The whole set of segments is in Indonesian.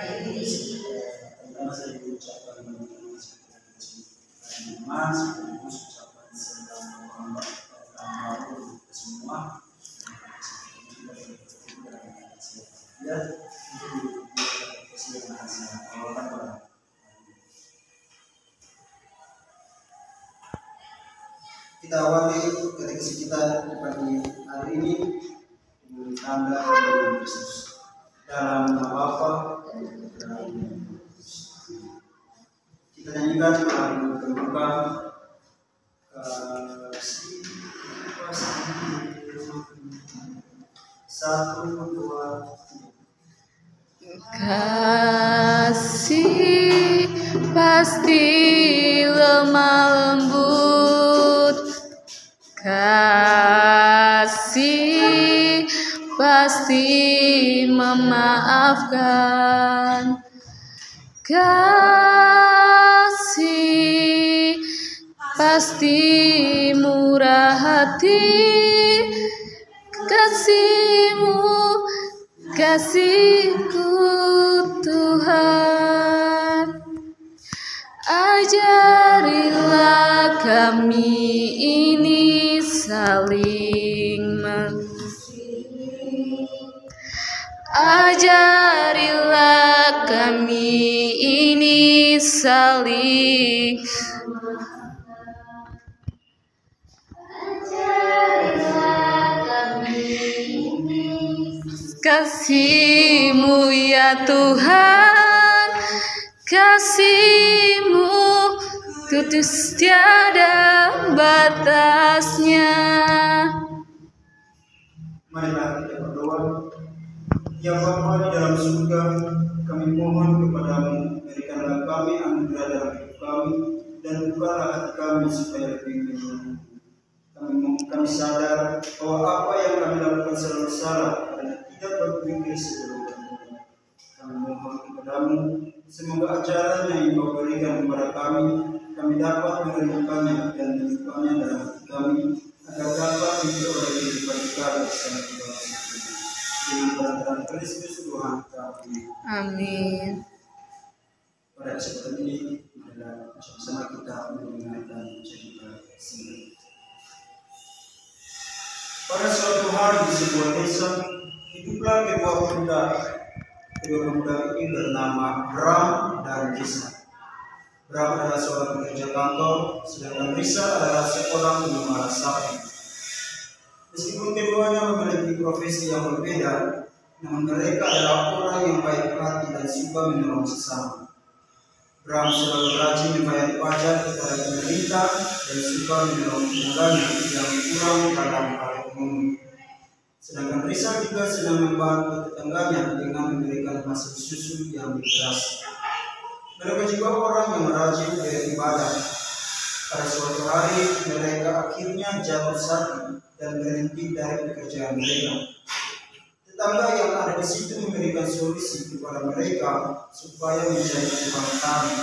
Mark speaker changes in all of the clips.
Speaker 1: Pertama saya mengucapkan mas, ucapan selamat untuk semua. Ya, kita awali katekesi kita pagi hari ini dengan tanda kebenaran Kristus. Dalam nama Bapa dan Putra dan Roh Kudus. Kita nyanyikan lagu pembuka kasih satu dua
Speaker 2: kasih pasti lemah lembut, kasih pasti memaafkan, kasih pasti murah hati, kasih-Mu, kasih-Ku Tuhan. Ajarilah kami ini saling mengasihi. Ajarilah kami ini saling kasih-Mu ya Tuhan, kasih-Mu kudus tiada batasnya.
Speaker 1: Marilah kita berdoa. Ya Bapa di dalam surga, kami mohon kepadamu, berikanlah kami anugerah dalam hidup kami, dan bukalah hati kami supaya lebih mengenal. Kami sadar bahwa apa yang kami lakukan selalu salah karena tidak berpikir sebelum berdoa. Kami mohon kepadamu, semoga ajaran yang Engkau berikan kepada kami dapat merenungkannya dan menyimpannya dalam hati kami, agar dapat diperoleh kehidupan kekal bersama Tuhan. Dengan perantara Kristus Tuhan kami.
Speaker 2: Amin.
Speaker 1: Pada kesempatan ini, marilah bersama kita mendengarkan cerita singkat. Pada suatu hari di sebuah desa, hiduplah kedua pemuda ini bernama Bram dan Risa. Bram adalah seorang pekerja kantor, sedangkan Risa adalah seorang pengembala sapi. Meskipun keduanya memiliki profesi yang berbeda, namun mereka adalah orang yang baik hati dan suka menolong sesama. Bram selalu rajin membayar pajak kepada pemerintah dan suka menolong tetangganya yang kurang dalam hal ekonomi. Sedangkan Risa juga sedang membantu tetangganya dengan memberikan hasil susu yang diperas. Mereka juga orang yang rajin beribadah. Pada suatu hari mereka akhirnya jatuh sakit dan berhenti dari pekerjaan mereka. Tetangga yang ada di situ memberikan solusi kepada mereka supaya mencari tukang tani.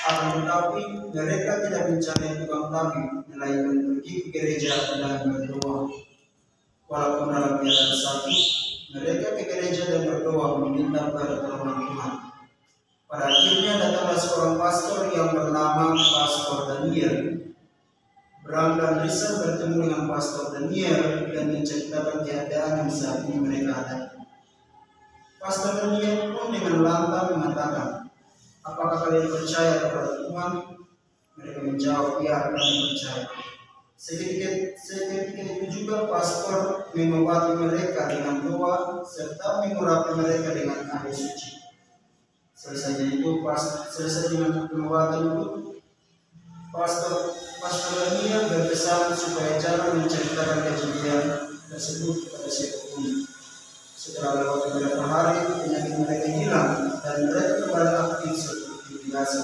Speaker 1: Akan tetapi mereka tidak mencari tukang tani, melainkan pergi ke gereja dan berdoa. Walaupun dalam keadaan sakit, mereka ke gereja dan berdoa meminta pertolongan Tuhan. Pada akhirnya datanglah seorang pastor yang bernama Pastor Daniel. Bram dan Risa bertemu dengan Pastor Daniel dan menceritakan keadaan yang saat ini mereka hadapi. Pastor Daniel pun dengan lantang mengatakan, "Apakah kalian percaya kepada Tuhan?" Mereka menjawab, "Ya, kami percaya." Seketika itu juga pastor mengobati mereka dengan doa serta mengurapi mereka dengan air suci. Selesai dengan pengobatan itu, Pastor Daniel berpesan supaya jangan menceritakan kejadian tersebut kepada siapapun. Setelah lewat beberapa hari, penyakit mereka hilang dan mereka kembali aktif seperti biasa.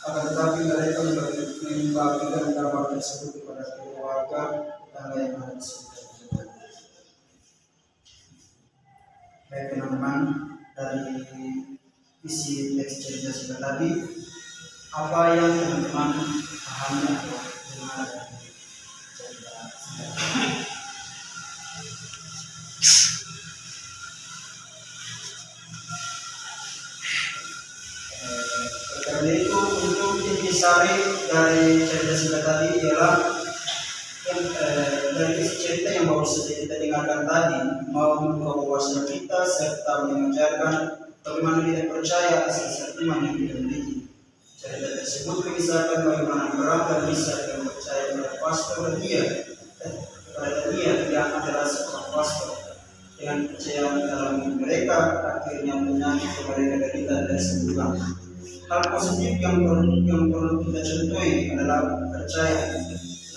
Speaker 1: Akan tetapi mereka membagikan kabar tersebut kepada keluarga tetangga yang ada di sekitar. Baik teman-teman, dari isi teks cerita singkat tadi, apa yang teman-teman pahami atau dengar dari cerita singkat tadi? Karena itu untuk intisari dari cerita singkat tadi ialah dari cerita yang baru saja kita dengarkan tadi, mau membuka wawasan kita serta mengajarkan bagaimana kita percaya asal iman yang kita miliki. Cerita tersebut mengisahkan bagaimana Abraham dan Ishak yang percaya kepada pastor dia yang adalah seorang pastor. Dengan percayaan dalam mereka akhirnya penyakit mereka derita dari sembuhan. Hal positif yang perlu kita contohi adalah percaya.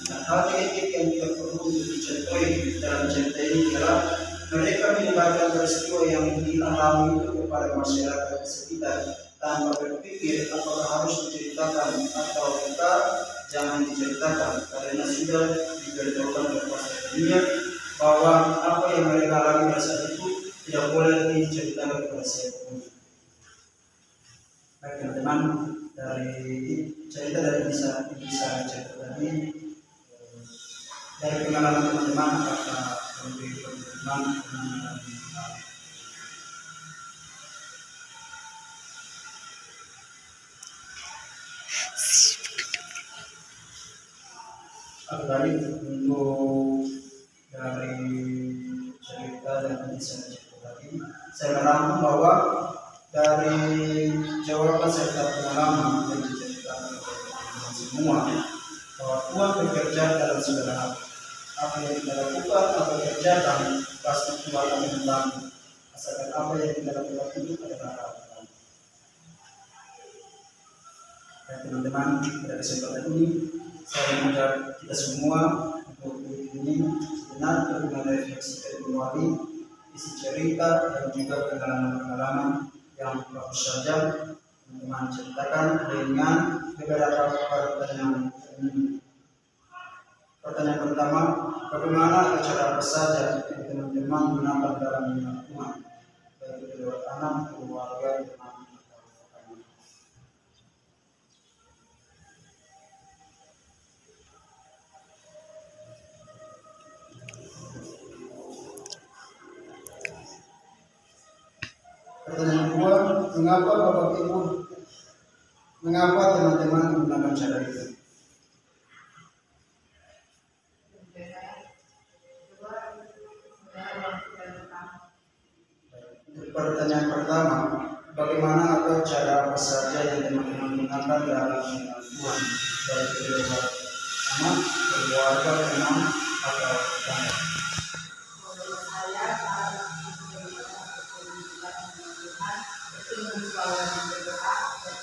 Speaker 1: Dan hal negatif yang tidak perlu dicontohi dalam cerita ini adalah mereka menyebarkan peristiwa yang dialami itu kepada masyarakat sekitar tanpa berpikir apakah harus diceritakan atau kita jangan diceritakan, karena sudah diberitahukan oleh pastor dunia bahwa apa yang mereka alami pada saat itu tidak boleh diceritakan kepada siapapun. Baik teman-teman, dari cerita dari bisa cerita tadi, dari pengalaman teman-teman apakah lebih teman apalagi untuk dari cerita dan kisah cerita tadi, saya merangkum bahwa dari jawaban serta pengalaman yang diceritakan oleh semua bahwa Tuhan bekerja dalam segala hal. Apa yang kita lakukan atau kerjakan pasti Tuhan akan membantu. Asalkan apa yang kita lakukan itu adalah harapan. Dan teman-teman, pada kesempatan ini saya mengajak kita semua untuk ini sebenarnya untuk merefleksikan kembali isi cerita dan juga pengalaman-pengalaman yang baru saja teman-teman ceritakan dengan beberapa pertanyaan. Pertanyaan pertama, bagaimana cara apa saja yang teman-teman gunakan dalam mengenal Tuhan, baik itu lewat anak, keluarga, teman, atau pertanyaan kedua, mengapa Bapak Ibu, mengapa teman-teman menggunakan cara itu? Pertanyaan pertama, bagaimana atau cara apa saja yang teman-teman gunakan dalam mengenal Tuhan, baik itu lewat anak, keluarga, teman, atau tetangga?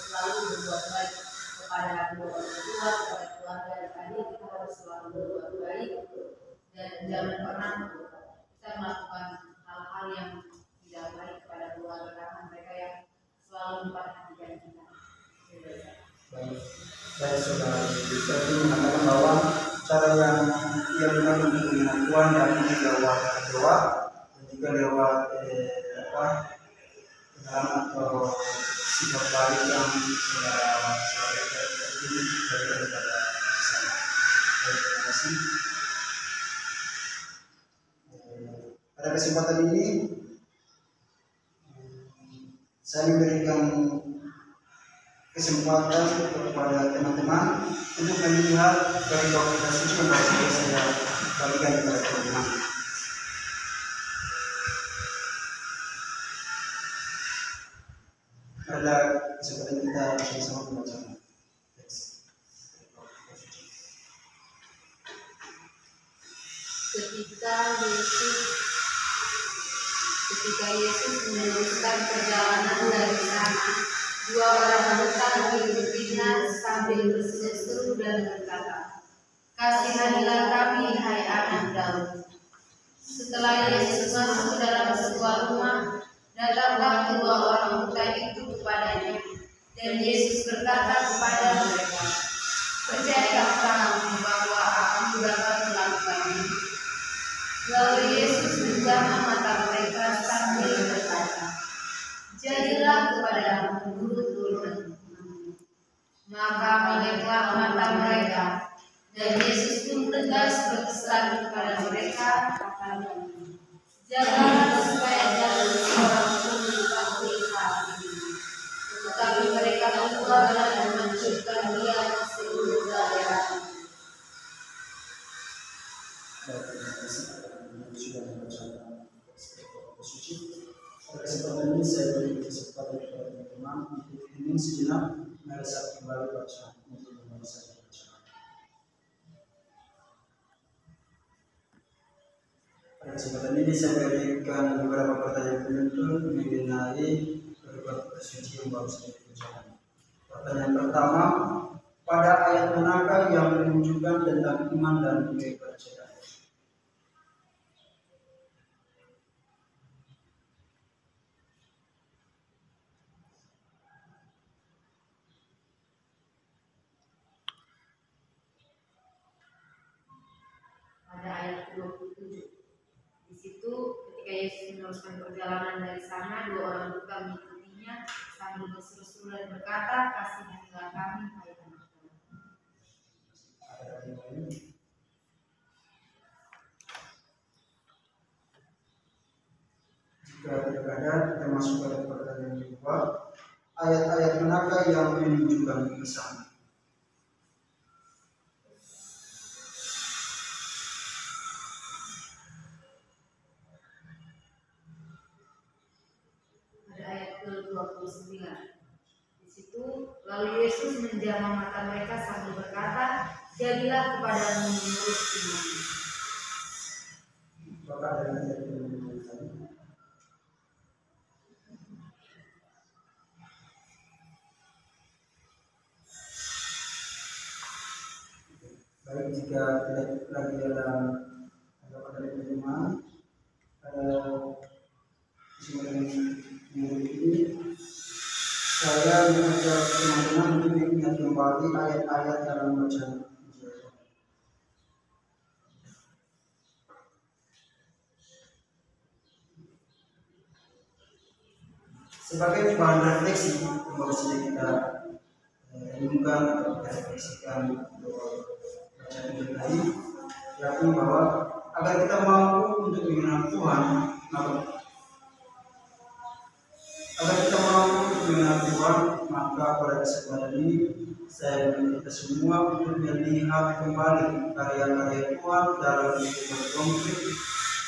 Speaker 3: Selalu berbuat baik kepada kedua orang tua, kepada keluarga dan adik, kita harus selalu berbuat baik dan jangan pernah kita melakukan hal-hal yang tidak baik kepada keluarga karena mereka yang selalu memperhatikan kita.
Speaker 1: Baik saudara, seperti mengatakan bahwa cara yang ia gunakan untuk mengenal Tuhan dan ini lewat doa dan juga lewat pengalaman atau sikap baik yang saudara ini daripada saya. Terima kasih. Pada kesempatan ini saya memberikan kesempatan kepada teman-teman untuk melihat dari dokumentasi yang baru saya bagikan kepada teman-teman. Pada kesempatan kita bersama-sama membaca.
Speaker 3: Ketika Yesus meneruskan perjalanan dari sana, dua orang wanita mengikutinya sambil berseru dan berkata, "Kasihanilah kami, hai anak Daud." Setelah Yesus masuk ke dalam sebuah rumah, datanglah kedua orang buta itu kepadanya, dan Yesus berkata kepada mereka, "Percayalah kamu bahwa aku dapat melakukannya." Lalu Yesus menjamah mata mereka sambil berkata, "Jadilah kepadamu guru-guru." Maka meleklah mata mereka, dan Yesus pun tegas berpesan kepada mereka, katanya, "Janganlah supaya jalan seorang pun diketahui hal ini." Tetapi mereka pun surga dan menghancurkan dia yang seluruh daerah.
Speaker 1: Sudah membacakan suci. Pada kesempatan ini saya beri kesempatan kepada teman-teman untuk ingin sejenak meresap kembali bacaan untuk membaca bacaan. Pada kesempatan ini saya berikan beberapa pertanyaan penuntut mengenai beberapa suci yang baru saja dibacakan. Pertanyaan pertama, pada ayat manakah yang menunjukkan tentang iman dan kepercayaan?
Speaker 3: Pada ayat 27. Di situ ketika Yesus meneruskan perjalanan dari sana, dua orang buta mengikutinya sambil berseru-seru dan berkata, "Kasihanilah kami, hai Anak Daud."
Speaker 1: Jika tidak ada, kita masuk pada pertanyaan kedua. Ayat-ayat manakah yang menunjukkan pesan?
Speaker 3: Pada ayat ke-29. Di situ lalu Yesus menjamah mata mereka sambil berkata, "Jadilah kepadamu menurut iman."
Speaker 1: Apakah ada ayat yang menunjukkan? Baik, jika tidak lagi ada pertanyaan, kesempatan ini saya mengajak teman-teman untuk mengingat kembali ayat-ayat dalam bacaan. Sebagai bahan refleksi yang baru saja kita renungkan atau kita refleksikan bacaan ini tadi, yakni bahwa agar kita mampu untuk mengenal Tuhan, maka pada kesempatan ini saya meminta kita semua untuk melihat kembali karya-karya Tuhan dalam kehidupan konkret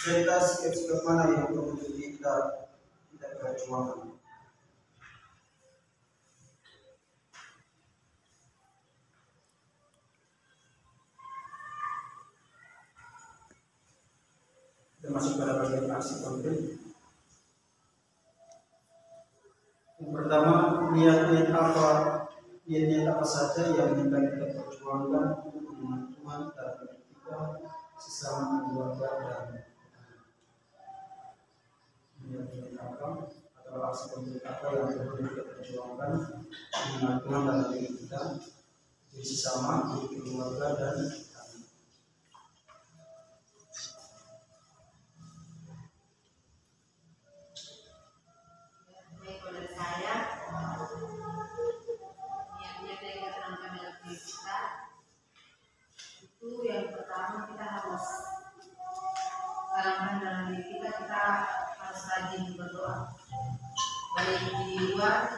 Speaker 1: serta sikap-sikap mana yang perlu kita perjuangkan. Kita masuk pada bagian aksi konkret. Yang pertama, niat-niat apa saja yang hendak kita perjuangkan untuk mengenal Tuhan dalam hidup kita, sesama keluarga dan niat-niat apa atau aksi konkret apa yang perlu kita perjuangkan mengenal Tuhan dalam hidup kita, di sesama, di keluarga dan
Speaker 3: yang pertama kita harus tanamkan dalam diri kita harus rajin berdoa, baik di luar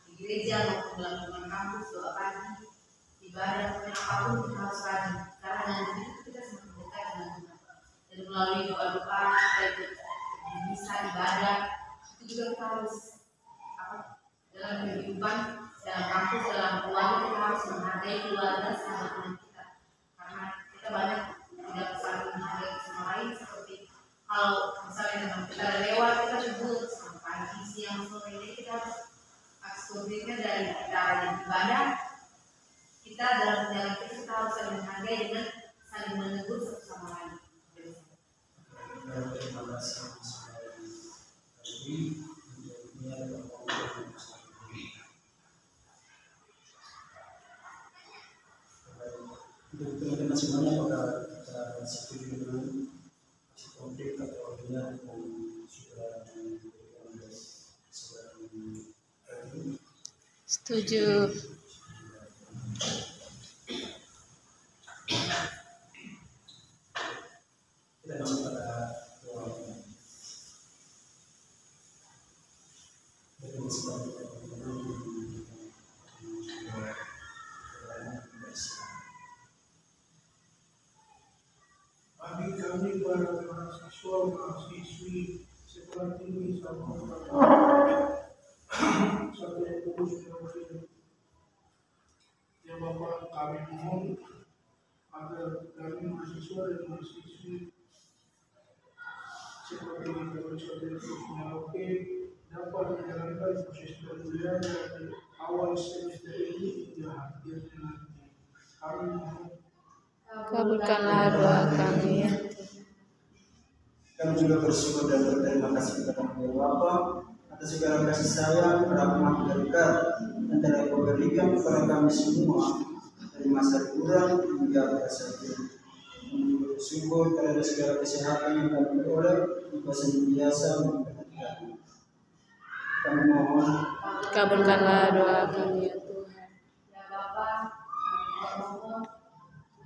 Speaker 3: di gereja maupun dalam lingkungan kampus, doa pagi, ibadah, apapun kita harus rajin karena dengan itu kita semakin dekat dengan Tuhan. Dan melalui doa-doa kita ikut bisa ibadah itu juga kita harus dalam kehidupan, dalam kampus, dalam keluarga kita harus menghargai keluarga sahabat teman kita. Kita banyak tidak saling menghargai sama lain, seperti kalau misalnya teman kita lewat kita sebut sama pagi, siang, sore, jadi kita harus aksi konkretnya dari kita ibadah kita dalam jalan kita harus saling menghargai dengan saling menegur satu sama lain.
Speaker 1: Terima kasih. Untuk teman-teman semuanya, apakah kita setuju dengan konflik atau niat yang sudah diberikan oleh saudara?
Speaker 2: Setuju.
Speaker 1: Kita masuk pada doa. Dengan sebab
Speaker 4: Merauke dapat menjalankan proses pemulihan dari awal semester ini hingga akhirnya nanti. Kami mohon
Speaker 2: Kabulkanlah doa kami ya.
Speaker 1: Kami juga bersyukur dan berterima kasih kepada Bapa atas segala kasih sayang, rahmat, berkat dan telah Kau berikan kepada kami semua dari masa kurang hingga pada saat ini. Kami bersyukur terhadap segala kesehatan yang kami peroleh, Engkau senantiasa memberkati kami. Kami mohon
Speaker 2: Kabulkanlah doa kami ya Tuhan.
Speaker 3: Ya Bapa, kami juga mohon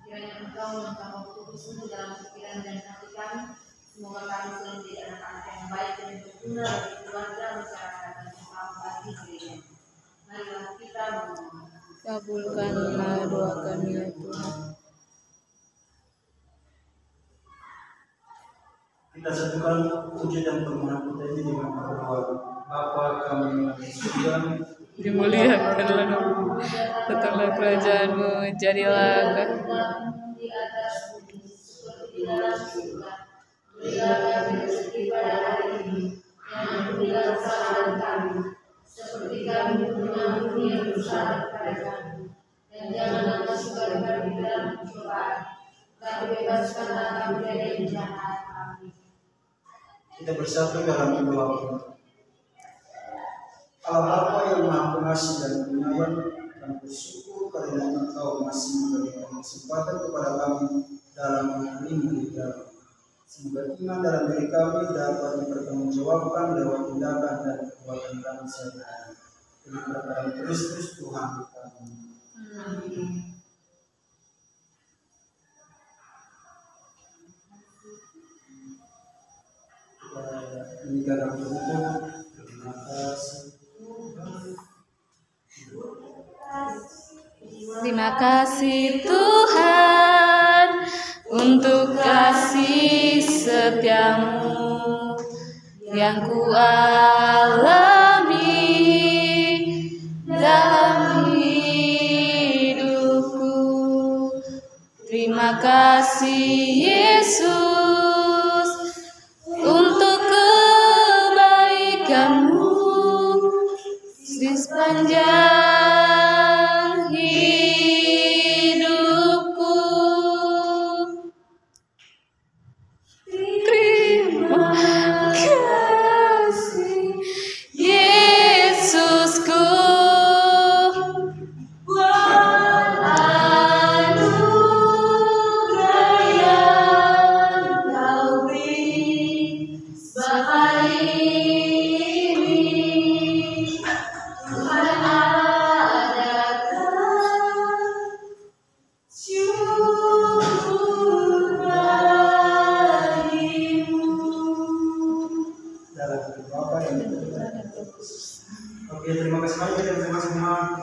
Speaker 3: kiranya Engkau mencabut kudus-Mu dalam pikiran dan hati kami. Semoga kami selalu menjadi anak-anak yang baik dan berguna bagi keluarga, masyarakat, dan sesama bagi gereja. Marilah kita memohon.
Speaker 2: Kabulkanlah doa kami ya Tuhan.
Speaker 1: kita satukan puji dan permohonan kita ini dengan berdoa. Bapa kami yang di surga,
Speaker 2: Dimuliakanlah nama-Mu, datanglah kerajaan-Mu, jadilah
Speaker 3: di atas bumi seperti di dalam surga. Berilah kami rezeki pada hari ini, dan ampunilah kesalahan kami, seperti kami mengampuni yang bersalah kepada kami. Dan janganlah masukkan kami dalam pencobaan, tapi bebaskanlah kami dari yang jahat. Amin.
Speaker 1: kita bersatu dalam doa. Allah Bapa yang Maha Pengasih dan Penyayang, kami bersyukur karena Engkau masih memberikan kesempatan kepada kami dalam hari ini. Semoga iman dalam diri kami dapat dipertanggungjawabkan lewat tindakan dan perbuatan kami sehari-hari. Demi berkat Kristus Tuhan kami.
Speaker 3: Amin.
Speaker 1: Kita meninggalkan penutup. Terima kasih.
Speaker 2: Terima kasih Tuhan untuk kasih setiamu yang kualami dalam hidupku. Terima kasih Yesus untuk kebaikan-Mu di sepanjang